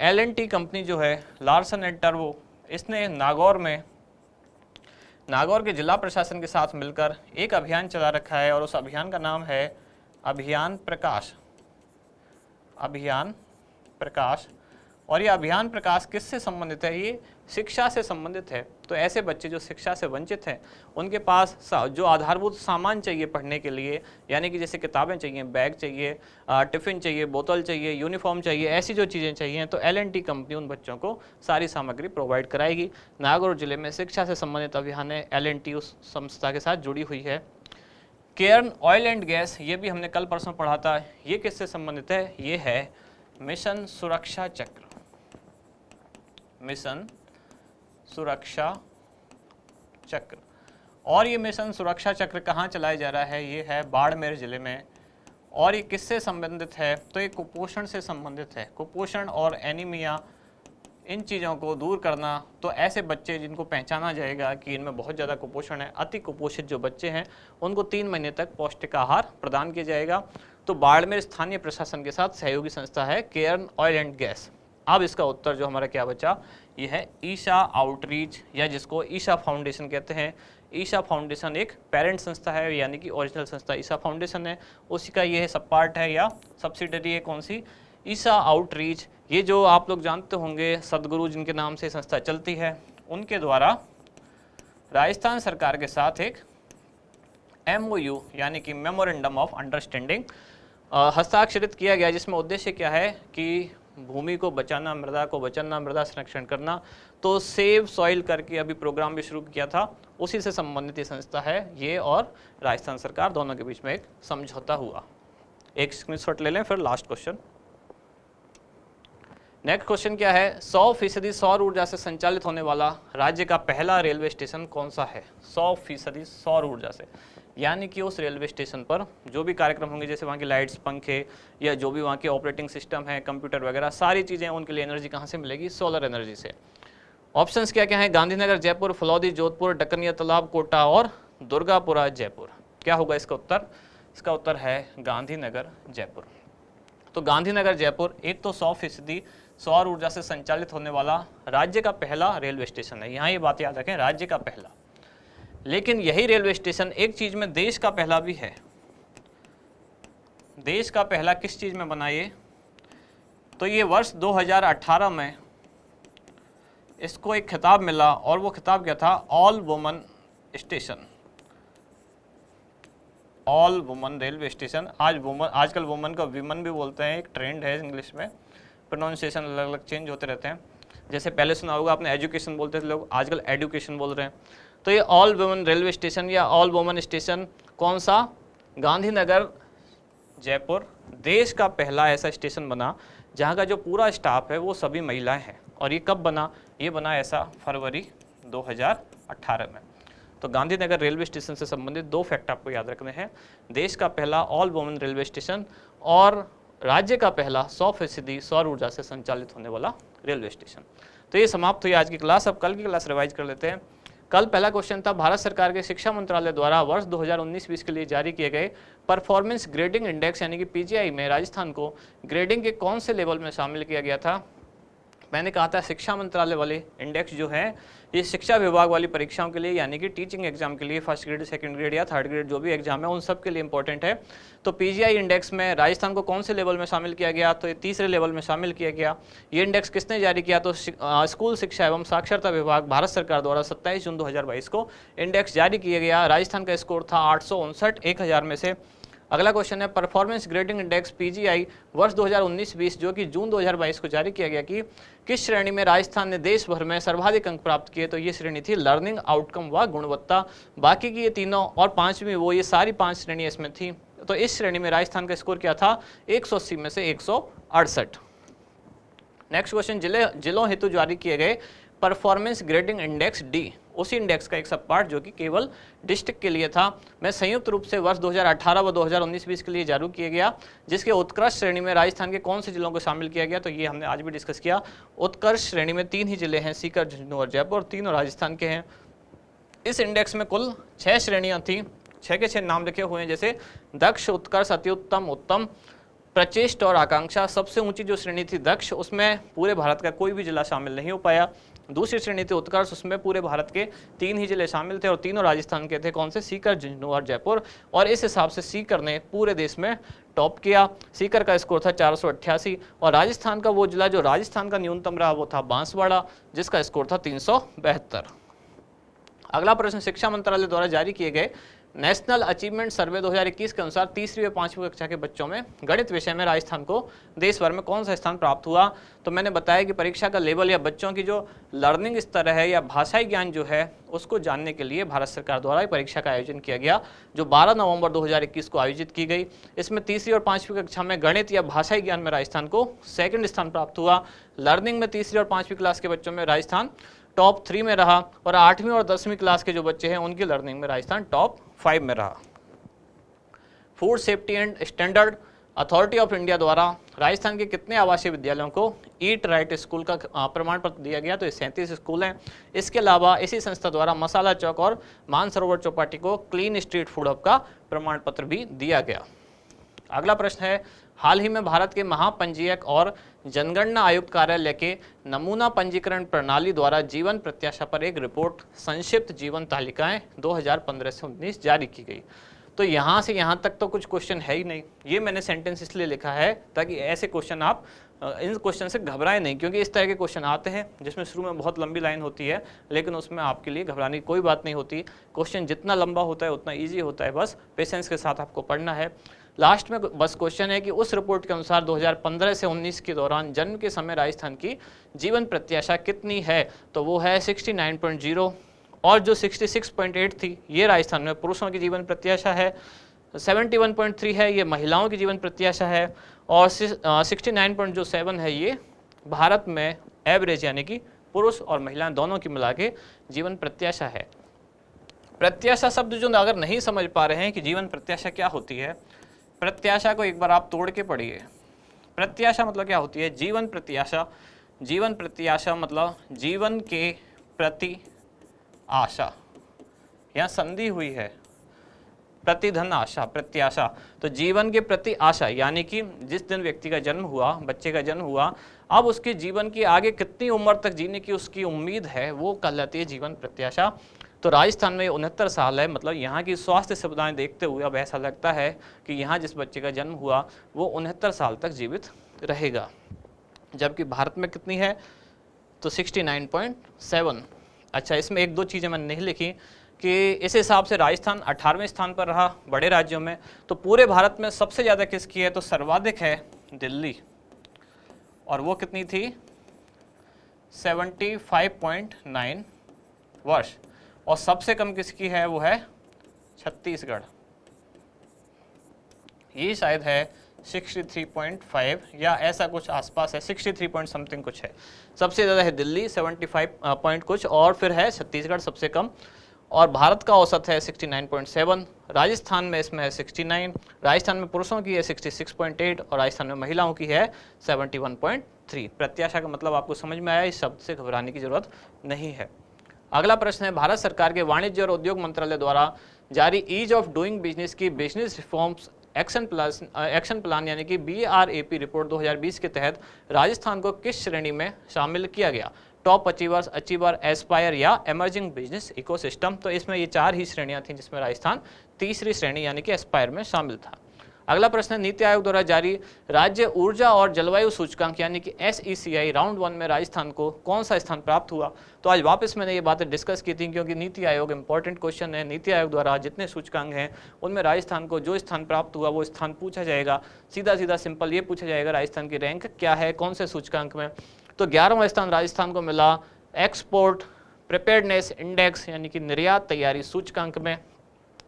Speaker 1: L&T कंपनी जो है, लार्सन एंड टर्बो, इसने नागौर के जिला प्रशासन के साथ मिलकर एक अभियान चला रखा है और उस अभियान का नाम है अभियान प्रकाश। और ये अभियान प्रकाश किससे संबंधित है? ये शिक्षा से संबंधित है। तो ऐसे बच्चे जो शिक्षा से वंचित हैं, उनके पास जो आधारभूत सामान चाहिए पढ़ने के लिए, यानी कि जैसे किताबें चाहिए, बैग चाहिए, टिफ़िन चाहिए, बोतल चाहिए, यूनिफॉर्म चाहिए, ऐसी जो चीज़ें चाहिए, तो L&T कंपनी उन बच्चों को सारी सामग्री प्रोवाइड कराएगी। नागौर जिले में शिक्षा से संबंधित अभियान है, L&T उस संस्था के साथ जुड़ी हुई है। केयर्न ऑयल एंड गैस, ये भी हमने कल परसों पढ़ा था, ये किससे संबंधित है? ये है मिशन सुरक्षा चक्र। मिशन सुरक्षा चक्र। और ये मिशन सुरक्षा चक्र कहाँ चलाया जा रहा है? ये है बाड़मेर जिले में। और ये किससे संबंधित है? तो ये कुपोषण से संबंधित है। कुपोषण और एनीमिया, इन चीज़ों को दूर करना। तो ऐसे बच्चे जिनको पहचाना जाएगा कि इनमें बहुत ज़्यादा कुपोषण है, अति कुपोषित जो बच्चे हैं, उनको 3 महीने तक पौष्टिक आहार प्रदान किया जाएगा। तो बाड़मेर स्थानीय प्रशासन के साथ सहयोगी संस्था है केयर्न ऑयल एंड गैस। अब इसका उत्तर जो हमारा क्या बचा? ये है ईशा आउटरीच, या जिसको ईशा फाउंडेशन कहते हैं। ईशा फाउंडेशन एक पेरेंट संस्था है, यानी कि ओरिजिनल संस्था ईशा फाउंडेशन है, उसी का ये सब पार्ट है या सब्सिडरी है। कौन सी? ईशा आउटरीच। ये जो आप लोग जानते होंगे सदगुरु जिनके नाम से संस्था चलती है, उनके द्वारा राजस्थान सरकार के साथ एक MOU यानी कि मेमोरेंडम ऑफ अंडरस्टैंडिंग हस्ताक्षरित किया गया, जिसमें उद्देश्य क्या है कि भूमि को बचाना, मृदा को बचाना, मृदा संरक्षण करना। तो सेव सॉइल करके अभी प्रोग्राम भी शुरू किया था, उसी से संबंधित ये संस्था है। ये और राजस्थान सरकार दोनों के बीच में एक समझौता हुआ। एक स्क्रीनशॉट ले लें, फिर लास्ट क्वेश्चन। नेक्स्ट क्वेश्चन क्या है? 100% सौर ऊर्जा से संचालित होने वाला राज्य का पहला रेलवे स्टेशन कौन सा है? 100% सौर ऊर्जा से, यानी कि उस रेलवे स्टेशन पर जो भी कार्यक्रम होंगे, जैसे वहाँ की लाइट्स, पंखे, या जो भी वहाँ के ऑपरेटिंग सिस्टम है, कंप्यूटर वगैरह, सारी चीज़ें, उनके लिए एनर्जी कहाँ से मिलेगी? सोलर एनर्जी से। ऑप्शंस क्या क्या हैं? गांधीनगर जयपुर, फलौदी जोधपुर, डकनिया तालाब कोटा और दुर्गापुरा जयपुर। क्या होगा इसका उत्तर? इसका उत्तर है गांधीनगर जयपुर। तो गांधीनगर जयपुर एक तो 100% सौर ऊर्जा से संचालित होने वाला राज्य का पहला रेलवे स्टेशन है। यहाँ ये बात याद रखें, राज्य का पहला। लेकिन यही रेलवे स्टेशन एक चीज में देश का पहला भी है। देश का पहला किस चीज में बना ये? तो ये वर्ष 2018 में इसको एक खिताब मिला, और वो खिताब क्या था? All woman station, all woman railway station. आजकल वुमन का विमन भी बोलते हैं, एक ट्रेंड है इंग्लिश में, प्रोनाउंसिएशन अलग अलग चेंज होते रहते हैं। जैसे पहले सुना होगा आपने एजुकेशन बोलते थे लोग, आजकल एडुकेशन बोल रहे हैं। तो ये ऑल वुमन रेलवे स्टेशन या ऑल वुमन स्टेशन कौन सा? गांधीनगर जयपुर देश का पहला ऐसा स्टेशन बना जहाँ का जो पूरा स्टाफ है वो सभी महिलाएं हैं। और ये कब बना? ये बना ऐसा फरवरी 2018 में। तो गांधीनगर रेलवे स्टेशन से संबंधित 2 फैक्ट आपको याद रखने हैं, देश का पहला ऑल वुमन रेलवे स्टेशन और राज्य का पहला 100% सौर ऊर्जा से संचालित होने वाला रेलवे स्टेशन। तो ये समाप्त हुई आज की क्लास। अब कल की क्लास रिवाइज कर लेते हैं। कल पहला क्वेश्चन था, भारत सरकार के शिक्षा मंत्रालय द्वारा वर्ष 2019-20 के लिए जारी किए गए परफॉर्मेंस ग्रेडिंग इंडेक्स यानी कि PGI में राजस्थान को ग्रेडिंग के कौन से लेवल में शामिल किया गया था? मैंने कहा था शिक्षा मंत्रालय वाले इंडेक्स जो है ये शिक्षा विभाग वाली परीक्षाओं के लिए, यानी कि टीचिंग एग्जाम के लिए, फर्स्ट ग्रेड, सेकंड ग्रेड या थर्ड ग्रेड जो भी एग्जाम है उन सब के लिए इंपॉर्टेंट है। तो पीजीआई इंडेक्स में राजस्थान को कौन से लेवल में शामिल किया गया, तो ये तीसरे लेवल में शामिल किया गया। ये इंडेक्स किसने जारी किया, तो स्कूल शिक्षा एवं साक्षरता विभाग भारत सरकार द्वारा 27 जून 2022 को इंडेक्स जारी किया गया। राजस्थान का स्कोर था 859 1000 में से। अगला क्वेश्चन है परफॉर्मेंस ग्रेडिंग इंडेक्स पीजीआई वर्ष 2019-20 जो कि जून 2022 को जारी किया गया कि किस श्रेणी में राजस्थान ने देश भर में सर्वाधिक अंक प्राप्त किए, तो ये श्रेणी थी लर्निंग आउटकम व गुणवत्ता। बाकी की ये तीनों और पांचवी वो, ये सारी 5 श्रेणियां इसमें थी। तो इस श्रेणी में राजस्थान का स्कोर क्या था, 180 में से 168। नेक्स्ट क्वेश्चन, जिलों हेतु जारी किए गए परफॉर्मेंस ग्रेडिंग इंडेक्स डी, उसी इंडेक्स का एक सब पार्ट जो कि केवल डिस्ट्रिक्ट के लिए था, मैं संयुक्त रूप से वर्ष 2018 व 2019-20 के लिए जारी किया गया, जिसके उत्कृष्ट श्रेणी में राजस्थान के कौन से जिलों को शामिल किया गया, तो ये हमने आज भी डिस्कस किया। उत्कृष्ट श्रेणी में 3 ही जिले हैं, सीकर, झुंझुनू और जयपुर, तीनों राजस्थान के हैं। इस इंडेक्स में कुल 6 श्रेणियां थी, 6 के 6 नाम लिखे हुए हैं, जैसे दक्ष, उत्कर्ष, अति उत्तम, उत्तम, प्रचेष्ट और आकांक्षा। सबसे ऊंची जो श्रेणी थी दक्ष, उसमें पूरे भारत का कोई भी जिला शामिल नहीं हो पाया। दूसरी श्रेणी थी उत्कर्ष, उसमें पूरे भारत के 3 ही जिले शामिल थे और तीनों राजस्थान के थे। कौन से, सीकर, झुंझुनू और जयपुर। और इस हिसाब से सीकर ने पूरे देश में टॉप किया। सीकर का स्कोर था 488 और राजस्थान का वो जिला जो राजस्थान का न्यूनतम रहा वो था बांसवाड़ा, जिसका स्कोर था 372। अगला प्रश्न, शिक्षा मंत्रालय द्वारा जारी किए गए नेशनल अचीवमेंट सर्वे 2021 के अनुसार तीसरी व 5वीं कक्षा के बच्चों में गणित विषय में राजस्थान को देश भर में कौन सा स्थान प्राप्त हुआ। तो मैंने बताया कि परीक्षा का लेवल या बच्चों की जो लर्निंग स्तर है या भाषाई ज्ञान जो है उसको जानने के लिए भारत सरकार द्वारा परीक्षा का आयोजन किया गया, जो 12 नवंबर 2021 को आयोजित की गई। इसमें तीसरी और 5वीं कक्षा में गणित या भाषाई ज्ञान में राजस्थान को 2nd स्थान प्राप्त हुआ। लर्निंग में तीसरी और 5वीं क्लास के बच्चों में राजस्थान टॉप 3 में रहा और 8वीं और 10वीं क्लास के जो बच्चे हैं उनकी लर्निंग में राजस्थान टॉप 5 में रहा। Food safety and standard authority of India द्वारा राजस्थान के कितने आवासीय विद्यालयों को ईट राइट स्कूल का प्रमाण पत्र दिया गया, तो ये 37 स्कूल हैं। इसके अलावा इसी संस्था द्वारा मसाला चौक और मानसरोवर चौपाटी को क्लीन स्ट्रीट फूड हब का प्रमाण पत्र भी दिया गया। अगला प्रश्न है, हाल ही में भारत के महापंजीयक और जनगणना आयुक्त कार्यालय के नमूना पंजीकरण प्रणाली द्वारा जीवन प्रत्याशा पर एक रिपोर्ट संक्षिप्त जीवन तालिकाएं 2015 से 19 जारी की गई। तो यहाँ से यहाँ तक तो कुछ क्वेश्चन है ही नहीं। ये मैंने सेंटेंस इसलिए लिखा है ताकि ऐसे क्वेश्चन आप इन क्वेश्चन से घबराएं नहीं, क्योंकि इस तरह के क्वेश्चन आते हैं जिसमें शुरू में बहुत लंबी लाइन होती है, लेकिन उसमें आपके लिए घबराने की कोई बात नहीं होती। क्वेश्चन जितना लंबा होता है उतना ईजी होता है, बस पेशेंस के साथ आपको पढ़ना है। लास्ट में बस क्वेश्चन है कि उस रिपोर्ट के अनुसार 2015 से 19 के दौरान जन्म के समय राजस्थान की जीवन प्रत्याशा कितनी है, तो वो है 69.0 और जो 66.8 थी ये राजस्थान में पुरुषों की जीवन प्रत्याशा है, 71.3 है ये महिलाओं की जीवन प्रत्याशा है और 69.7 है ये भारत में एवरेज यानी कि पुरुष और महिलाएं दोनों की मिला के जीवन प्रत्याशा है। प्रत्याशा शब्द जो अगर नहीं समझ पा रहे हैं कि जीवन प्रत्याशा क्या होती है, प्रत्याशा को एक बार आप तोड़ के पढ़िए। प्रत्याशा मतलब क्या होती है, जीवन प्रत्याशा। जीवन प्रत्याशा मतलब जीवन के प्रति आशा, यहाँ संधि हुई है, प्रतिधन आशा, प्रत्याशा। तो जीवन के प्रति आशा यानी कि जिस दिन व्यक्ति का जन्म हुआ, बच्चे का जन्म हुआ, अब उसके जीवन की आगे कितनी उम्र तक जीने की उसकी उम्मीद है, वो कहलाती है जीवन प्रत्याशा। तो राजस्थान में 69 साल है, मतलब यहाँ की स्वास्थ्य सुविधाएं देखते हुए अब ऐसा लगता है कि यहाँ जिस बच्चे का जन्म हुआ वो 69 साल तक जीवित रहेगा। जबकि भारत में कितनी है, तो 69.7। अच्छा, इसमें एक दो चीज़ें मैंने नहीं लिखी कि इस हिसाब से राजस्थान 18वें स्थान पर रहा बड़े राज्यों में। तो पूरे भारत में सबसे ज़्यादा किसकी है, तो सर्वाधिक है दिल्ली, और वो कितनी थी 75.9 वर्ष। और सबसे कम किसकी है, वो है छत्तीसगढ़, ये शायद है 63.5 या ऐसा कुछ आसपास है, 63 पॉइंट समथिंग कुछ है। सबसे ज़्यादा है दिल्ली 75 पॉइंट कुछ, और फिर है छत्तीसगढ़ सबसे कम, और भारत का औसत है 69.7। राजस्थान में इसमें है 69, राजस्थान में पुरुषों की है 66.8 और राजस्थान में महिलाओं की है 71.3। प्रत्याशा का मतलब आपको समझ में आया, इस शब्द से घबराने की जरूरत नहीं है। अगला प्रश्न है, भारत सरकार के वाणिज्य और उद्योग मंत्रालय द्वारा जारी ईज ऑफ डूइंग बिजनेस की बिजनेस रिफॉर्म्स एक्शन प्लान यानी कि BRAP रिपोर्ट 2020 के तहत राजस्थान को किस श्रेणी में शामिल किया गया। टॉप अचीवर्स, अचीवर, एस्पायर या इमर्जिंग बिजनेस इकोसिस्टम। तो इसमें ये 4 ही श्रेणियां थी जिसमें राजस्थान तीसरी श्रेणी यानी कि एस्पायर में शामिल था। अगला प्रश्न है, नीति आयोग द्वारा जारी राज्य ऊर्जा और जलवायु सूचकांक यानी कि SECI राउंड 1 में राजस्थान को कौन सा स्थान प्राप्त हुआ। तो आज वापस मैंने ये बातें डिस्कस की थी क्योंकि नीति आयोग इंपॉर्टेंट क्वेश्चन है। नीति आयोग द्वारा जितने सूचकांक हैं उनमें राजस्थान को जो स्थान प्राप्त हुआ वो स्थान पूछा जाएगा। सीधा सीधा सिंपल ये पूछा जाएगा राजस्थान की रैंक क्या है, कौन से सूचकांक में। तो 11वां स्थान राजस्थान को मिला एक्सपोर्ट प्रिपेयर्डनेस इंडेक्स यानी कि निर्यात तैयारी सूचकांक में।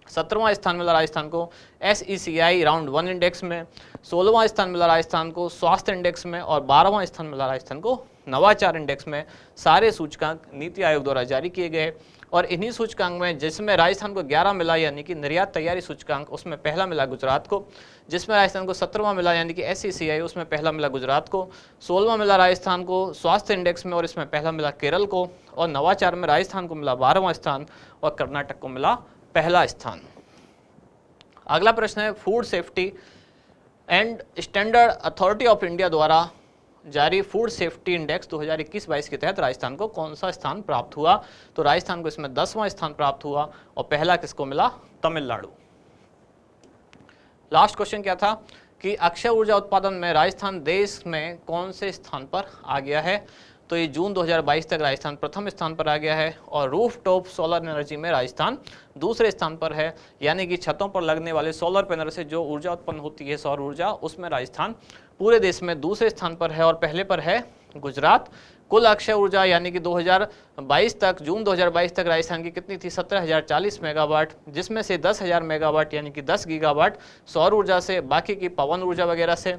Speaker 1: 17वां स्थान मिला राजस्थान को SECI राउंड 1 इंडेक्स में। 16वां स्थान मिला राजस्थान को स्वास्थ्य इंडेक्स में और 12वां स्थान मिला राजस्थान को नवाचार इंडेक्स में। सारे सूचकांक नीति आयोग द्वारा जारी किए गए और इन्हीं सूचकांक में जिसमें राजस्थान को 11 मिला यानी कि निर्यात तैयारी सूचकांक उसमें पहला मिला गुजरात को। जिसमें राजस्थान को 17वां मिला यानी कि SECI उसमें पहला मिला गुजरात को। 16वां मिला राजस्थान को स्वास्थ्य इंडेक्स में और इसमें पहला मिला केरल को। और नवाचार में राजस्थान को मिला 12वां स्थान और कर्नाटक को मिला पहला स्थान। अगला प्रश्न है, food safety and standard authority of India द्वारा जारी फूड सेफ्टी इंडेक्स 2021-22 के तहत राजस्थान को कौन सा स्थान प्राप्त हुआ। तो राजस्थान को इसमें 10वां स्थान प्राप्त हुआ और पहला किसको मिला, तमिलनाडु। लास्ट क्वेश्चन क्या था कि अक्षय ऊर्जा उत्पादन में राजस्थान देश में कौन से स्थान पर आ गया है। तो ये जून 2022 तक राजस्थान प्रथम स्थान पर आ गया है और रूफ टॉप सोलर एनर्जी में राजस्थान दूसरे स्थान पर है। यानी कि छतों पर लगने वाले सोलर पैनल से जो ऊर्जा उत्पन्न होती है, सौर ऊर्जा, उसमें राजस्थान पूरे देश में दूसरे स्थान पर है और पहले पर है गुजरात। कुल अक्षय ऊर्जा यानी कि 2022 तक, जून 2022 तक राजस्थान की कितनी थी, 17,040 मेगावाट, जिसमें से 10,000 मेगावाट यानी कि 10 गीगावाट सौर ऊर्जा से, बाकी की पवन ऊर्जा वगैरह से।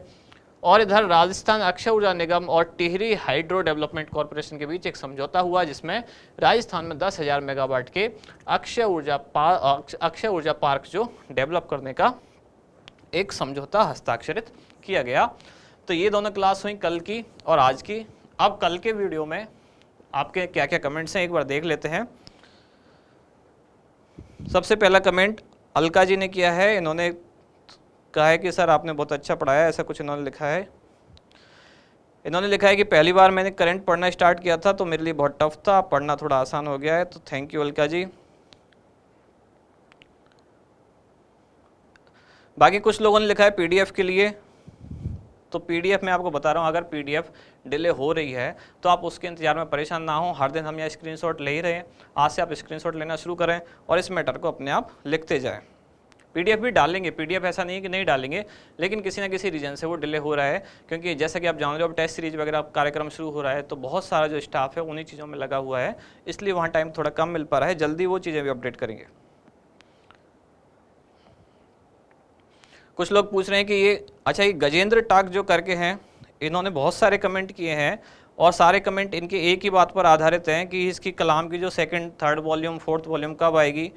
Speaker 1: और इधर राजस्थान अक्षय ऊर्जा निगम और टिहरी हाइड्रो डेवलपमेंट कॉर्पोरेशन के बीच एक समझौता हुआ जिसमें राजस्थान में 10,000 मेगावाट के अक्षय ऊर्जा पार्क जो डेवलप करने का एक समझौता हस्ताक्षरित किया गया। तो ये दोनों क्लास हुई कल की और आज की। अब कल के वीडियो में आपके क्या क्या कमेंट्स हैं एक बार देख लेते हैं। सबसे पहला कमेंट अलका जी ने किया है। इन्होंने कहा है कि सर आपने बहुत अच्छा पढ़ाया, ऐसा कुछ इन्होंने लिखा है। इन्होंने लिखा है कि पहली बार मैंने करंट पढ़ना स्टार्ट किया था तो मेरे लिए बहुत टफ था, पढ़ना थोड़ा आसान हो गया है। तो थैंक यू अलका जी। बाकी कुछ लोगों ने लिखा है PDF के लिए। तो PDF में आपको बता रहा हूँ, अगर PDF डिले हो रही है तो आप उसके इंतजार में परेशान ना हो। हर दिन हम यहाँ स्क्रीनशॉट ले ही रहे हैं, आज से आप स्क्रीनशॉट लेना शुरू करें और इस मैटर को अपने आप लिखते जाएं। PDF भी डालेंगे, PDF ऐसा नहीं है कि नहीं डालेंगे, लेकिन किसी ना किसी रीजन से वो डिले हो रहा है क्योंकि जैसा कि आप जान रहे हो अब टेस्ट सीरीज वगैरह कार्यक्रम शुरू हो रहा है तो बहुत सारा जो स्टाफ है उन्हीं चीज़ों में लगा हुआ है, इसलिए वहाँ टाइम थोड़ा कम मिल पा रहा है। जल्दी वो चीज़ें भी अपडेट करेंगे। कुछ लोग पूछ रहे हैं कि ये अच्छा, ये गजेंद्र टाक जो करके हैं, इन्होंने बहुत सारे कमेंट किए हैं और सारे कमेंट इनके एक ही बात पर आधारित हैं कि इसकी कलाम की जो 2nd, 3rd volume, 4th volume कब आएगी।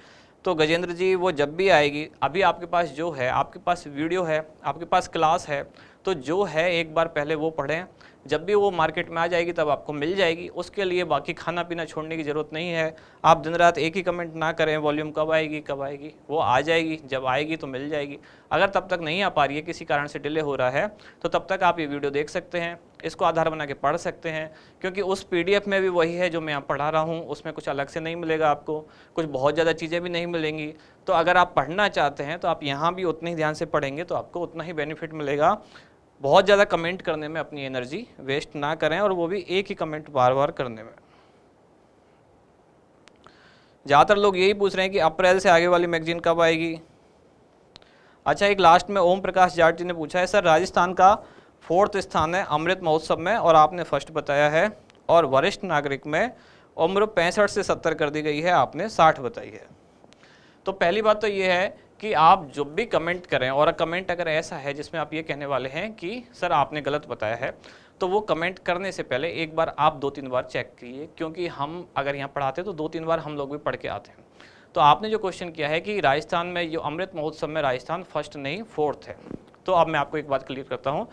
Speaker 1: तो गजेंद्र जी वो जब भी आएगी, अभी आपके पास जो है, आपके पास वीडियो है, आपके पास क्लास है, तो जो है एक बार पहले वो पढ़ें। जब भी वो मार्केट में आ जाएगी तब आपको मिल जाएगी। उसके लिए बाकी खाना पीना छोड़ने की ज़रूरत नहीं है। आप दिन रात एक ही कमेंट ना करें वॉल्यूम कब आएगी कब आएगी, वो आ जाएगी, जब आएगी तो मिल जाएगी। अगर तब तक नहीं आ पा रही है, किसी कारण से डिले हो रहा है, तो तब तक आप ये वीडियो देख सकते हैं, इसको आधार बना के पढ़ सकते हैं क्योंकि उस PDF में भी वही है जो मैं यहाँ पढ़ा रहा हूँ, उसमें कुछ अलग से नहीं मिलेगा आपको, कुछ बहुत ज़्यादा चीज़ें भी नहीं मिलेंगी। तो अगर आप पढ़ना चाहते हैं तो आप यहाँ भी उतने ही ध्यान से पढ़ेंगे तो आपको उतना ही बेनिफिट मिलेगा। बहुत ज़्यादा कमेंट करने में अपनी एनर्जी वेस्ट ना करें और वो भी एक ही कमेंट बार बार करने में। ज़्यादातर लोग यही पूछ रहे हैं कि अप्रैल से आगे वाली मैगजीन कब आएगी। अच्छा, एक लास्ट में ओम प्रकाश जाट जी ने पूछा है, सर राजस्थान का 4th स्थान है अमृत महोत्सव में और आपने फर्स्ट बताया है, और वरिष्ठ नागरिक में उम्र 65 से 70 कर दी गई है, आपने 60 बताई है। तो पहली बात तो ये है कि आप जो भी कमेंट करें, और कमेंट अगर ऐसा है जिसमें आप ये कहने वाले हैं कि सर आपने गलत बताया है, तो वो कमेंट करने से पहले एक बार आप 2-3 बार चेक कीजिए, क्योंकि हम अगर यहाँ पढ़ाते तो 2-3 बार हम लोग भी पढ़ के आते हैं। तो आपने जो क्वेश्चन किया है कि राजस्थान में जो अमृत महोत्सव में राजस्थान फर्स्ट नहीं 4th है, तो अब मैं आपको एक बात क्लियर करता हूँ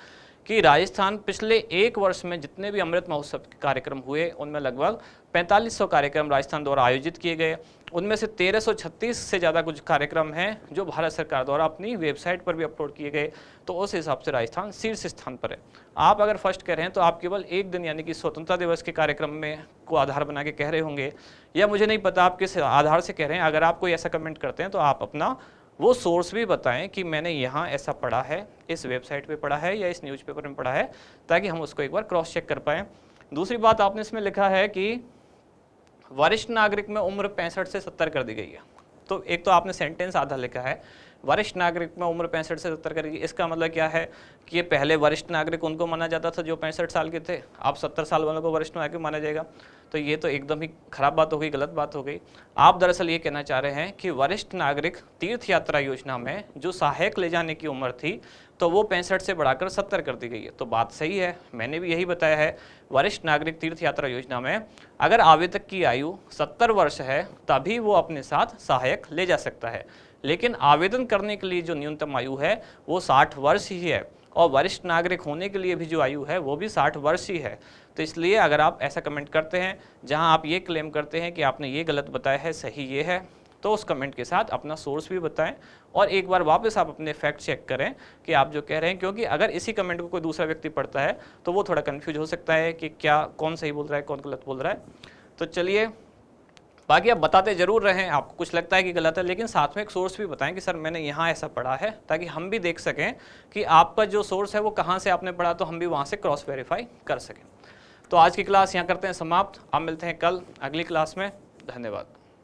Speaker 1: कि राजस्थान पिछले 1 वर्ष में जितने भी अमृत महोत्सव के कार्यक्रम हुए उनमें लगभग 4500 कार्यक्रम राजस्थान द्वारा आयोजित किए गए। उनमें से 1336 से ज़्यादा कुछ कार्यक्रम हैं जो भारत सरकार द्वारा अपनी वेबसाइट पर भी अपलोड किए गए, तो उस हिसाब से राजस्थान शीर्ष स्थान पर है। आप अगर फर्स्ट कह रहे हैं तो आप केवल एक दिन यानी कि स्वतंत्रता दिवस के कार्यक्रम में को आधार बना के कह रहे होंगे, या मुझे नहीं पता आप किस आधार से कह रहे हैं। अगर आप कोई ऐसा कमेंट करते हैं तो आप अपना वो सोर्स भी बताएं कि मैंने यहाँ ऐसा पढ़ा है, इस वेबसाइट पे पढ़ा है या इस न्यूज़पेपर में पढ़ा है, ताकि हम उसको एक बार क्रॉस चेक कर पाएँ। दूसरी बात आपने इसमें लिखा है कि वरिष्ठ नागरिक में उम्र 65 से 70 कर दी गई है। तो एक तो आपने सेंटेंस आधा लिखा है, वरिष्ठ नागरिक में उम्र 65 से 70 कर दी। इसका मतलब क्या है कि ये पहले वरिष्ठ नागरिक उनको माना जाता था जो 65 साल के थे, अब 70 साल वालों को वरिष्ठ नागरिक माना जाएगा। तो ये तो एकदम ही खराब बात हो गई, गलत बात हो गई। आप दरअसल ये कहना चाह रहे हैं कि वरिष्ठ नागरिक तीर्थ यात्रा योजना में जो सहायक ले जाने की उम्र थी तो वो 65 से बढ़ाकर 70 कर दी गई है। तो बात सही है, मैंने भी यही बताया है। वरिष्ठ नागरिक तीर्थ यात्रा योजना में अगर आवेदक की आयु 70 वर्ष है तभी वो अपने साथ सहायक ले जा सकता है, लेकिन आवेदन करने के लिए जो न्यूनतम आयु है वो 60 वर्ष ही है, और वरिष्ठ नागरिक होने के लिए भी जो आयु है वो भी 60 वर्ष ही है। तो इसलिए अगर आप ऐसा कमेंट करते हैं जहां आप ये क्लेम करते हैं कि आपने ये गलत बताया है, सही ये है, तो उस कमेंट के साथ अपना सोर्स भी बताएं और एक बार वापस आप अपने फैक्ट चेक करें कि आप जो कह रहे हैं, क्योंकि अगर इसी कमेंट को कोई दूसरा व्यक्ति पढ़ता है तो वो थोड़ा कंफ्यूज हो सकता है कि क्या कौन सही बोल रहा है कौन गलत बोल रहा है। तो चलिए, बाकी आप बताते जरूर रहें, आपको कुछ लगता है कि गलत है, लेकिन साथ में एक सोर्स भी बताएं कि सर मैंने यहाँ ऐसा पढ़ा है, ताकि हम भी देख सकें कि आपका जो सोर्स है वो कहाँ से आपने पढ़ा, तो हम भी वहाँ से क्रॉस वेरीफाई कर सकें। तो आज की क्लास यहाँ करते हैं समाप्त। आप मिलते हैं कल अगली क्लास में। धन्यवाद।